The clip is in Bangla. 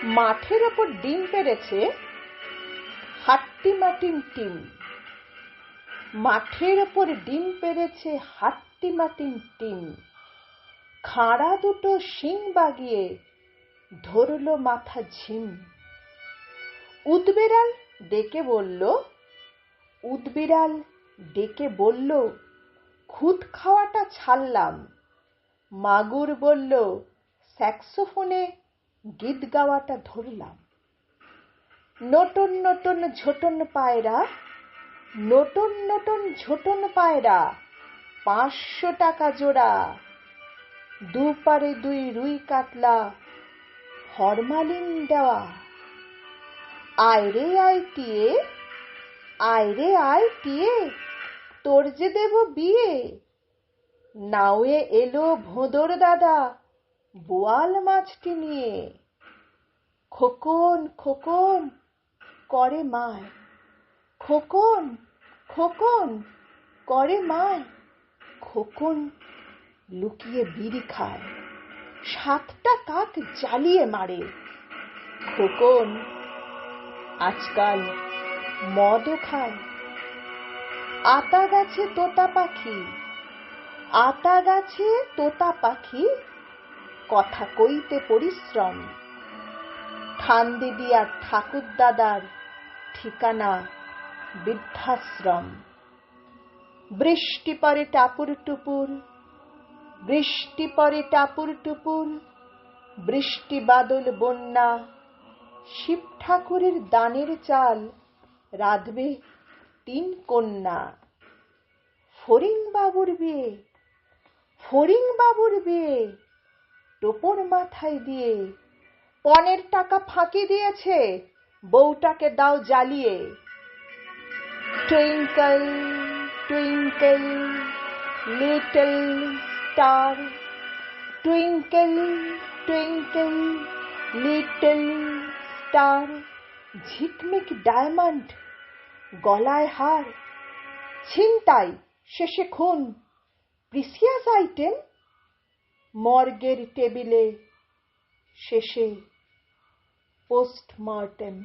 মাঠের ওপর ডিম পেড়েছে হাট্টিমাটিম টিম। মাঠের ওপর ডিম পেড়েছে হাট্টিমাটিম টিম। খাঁড়া দুটো শিং বাগিয়ে ধরল মাথা ঝিম। উদবিড়াল ডেকে বলল, উদবিড়াল ডেকে বলল, খুদ খাওয়াটা ছাড়লাম। মাগুর বলল, স্যাক্সোফোনে গীত গাওয়াটা ধরলাম। নটন নটন ঝোটন পায়রা, নটন নটন ঝোটন পায়রা, 500 টাকা জোড়া। দুপারে 2 রুই কাতলা, ফরমালিন দেওয়া। আয় রে আয় টিয়ে, আয় রে আয় টিয়ে, তোর যে দেব বিয়ে। নাওয়ে এলো ভোঁদর দাদা বোয়াল মাছটি নিয়ে। খোকন খোকন করে মায়, খোকন খোকন করে মায়। খোকন লুকিয়ে বিড়ি খায়, 7টা কাক জ্বালিয়ে মারে। খোকন আজকাল মদও খায়। আতা গাছে তোতা পাখি, আতা গাছে তোতা পাখি, কথা কইতে পরিশ্রম। ঠানদিদি আর ঠাকুর দাদার ঠিকানা বৃদ্ধাশ্রম। বৃষ্টি পড়ে টাপুর টুপুর, বৃষ্টি পড়ে টাপুর টুপুর, বৃষ্টি বাদল বন্যা। শিব ঠাকুরের দানের চাল রাঁধবে 3 কন্যা। ফড়িং বাবুর বিয়ে, ফড়িং বাবুর বিয়ে, টোপর মাথায় দিয়ে। 15 টাকা ফাঁকি দিয়েছে, বউটাকে দাও জ্বালিয়ে। Twinkle twinkle little star, twinkle twinkle little star. ঝিকমিক ডায়মন্ড, গলায় হার, ছিনতাই শেষে খুন। প্রিসিয়াস আইটেম, মর্গের টেবিলে শেষে পোস্টমর্টেম।